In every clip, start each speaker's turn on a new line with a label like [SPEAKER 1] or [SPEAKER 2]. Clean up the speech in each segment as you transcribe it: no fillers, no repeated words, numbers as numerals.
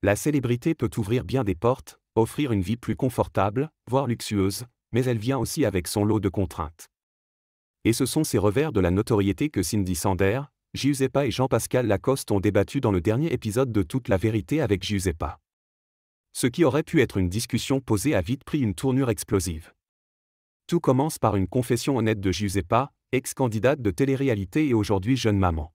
[SPEAKER 1] La célébrité peut ouvrir bien des portes, offrir une vie plus confortable, voire luxueuse, mais elle vient aussi avec son lot de contraintes. Et ce sont ces revers de la notoriété que Cindy Sander, Giuseppa et Jean-Pascal Lacoste ont débattu dans le dernier épisode de Toute la vérité avec Giuseppa. Ce qui aurait pu être une discussion posée a vite pris une tournure explosive. Tout commence par une confession honnête de Giuseppa, ex-candidate de télé-réalité et aujourd'hui jeune maman.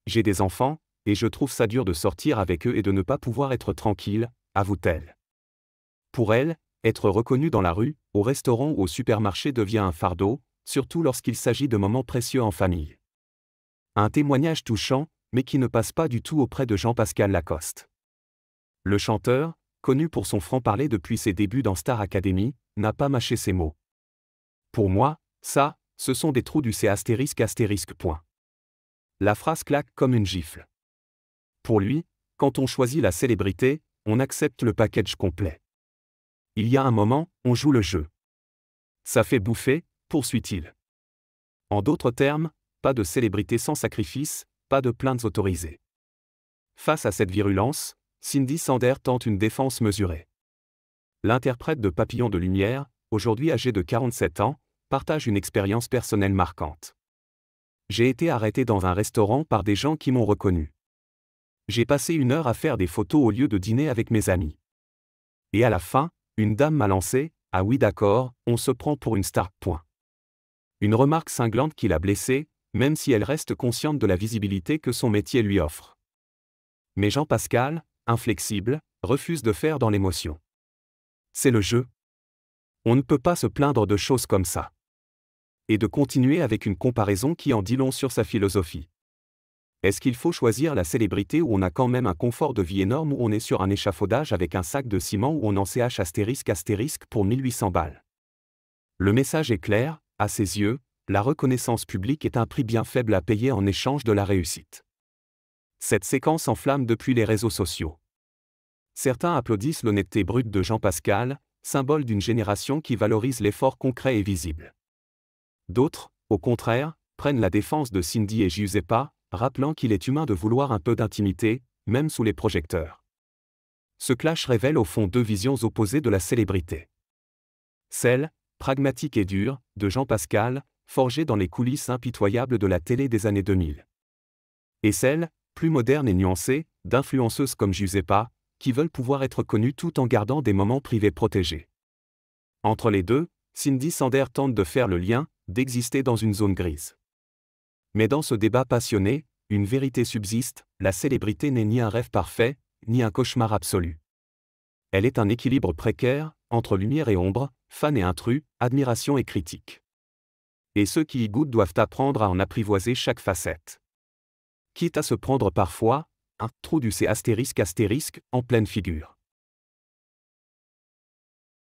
[SPEAKER 1] J'ai des enfants, et je trouve ça dur de sortir avec eux et de ne pas pouvoir être tranquille, avoue-t-elle. Pour elle, être reconnue dans la rue, au restaurant ou au supermarché devient un fardeau, surtout lorsqu'il s'agit de moments précieux en famille. Un témoignage touchant, mais qui ne passe pas du tout auprès de Jean-Pascal Lacoste. Le chanteur, connu pour son franc-parler depuis ses débuts dans Star Academy, n'a pas mâché ses mots. Pour moi, ça, ce sont des trous du C***. La phrase claque comme une gifle. Pour lui, quand on choisit la célébrité, on accepte le package complet. Il y a un moment, on joue le jeu. Ça fait bouffer, poursuit-il. En d'autres termes, pas de célébrité sans sacrifice, pas de plaintes autorisées. Face à cette virulence, Cindy Sander tente une défense mesurée. L'interprète de Papillon de lumière, aujourd'hui âgée de 47 ans, partage une expérience personnelle marquante. J'ai été arrêtée dans un restaurant par des gens qui m'ont reconnu. J'ai passé 1 heure à faire des photos au lieu de dîner avec mes amis. Et à la fin, une dame m'a lancé « Ah oui d'accord, on se prend pour une star. » Une remarque cinglante qui l'a blessée, même si elle reste consciente de la visibilité que son métier lui offre. Mais Jean-Pascal, inflexible, refuse de faire dans l'émotion. C'est le jeu. On ne peut pas se plaindre de choses comme ça. Et de continuer avec une comparaison qui en dit long sur sa philosophie. Est-ce qu'il faut choisir la célébrité où on a quand même un confort de vie énorme ou on est sur un échafaudage avec un sac de ciment où on en CH * pour 1800 balles? Le message est clair, à ses yeux, la reconnaissance publique est un prix bien faible à payer en échange de la réussite. Cette séquence enflamme depuis les réseaux sociaux. Certains applaudissent l'honnêteté brute de Jean-Pascal, symbole d'une génération qui valorise l'effort concret et visible. D'autres, au contraire, prennent la défense de Cindy et Giuseppa, rappelant qu'il est humain de vouloir un peu d'intimité, même sous les projecteurs. Ce clash révèle au fond 2 visions opposées de la célébrité. Celle, pragmatique et dure, de Jean-Pascal, forgée dans les coulisses impitoyables de la télé des années 2000. Et celle, plus moderne et nuancée, d'influenceuses comme Giuseppa, qui veulent pouvoir être connues tout en gardant des moments privés protégés. Entre les deux, Cindy Sander tente de faire le lien, d'exister dans une zone grise. Mais dans ce débat passionné, une vérité subsiste, la célébrité n'est ni un rêve parfait, ni un cauchemar absolu. Elle est un équilibre précaire, entre lumière et ombre, fan et intrus, admiration et critique. Et ceux qui y goûtent doivent apprendre à en apprivoiser chaque facette. Quitte à se prendre parfois un trou du C** en pleine figure.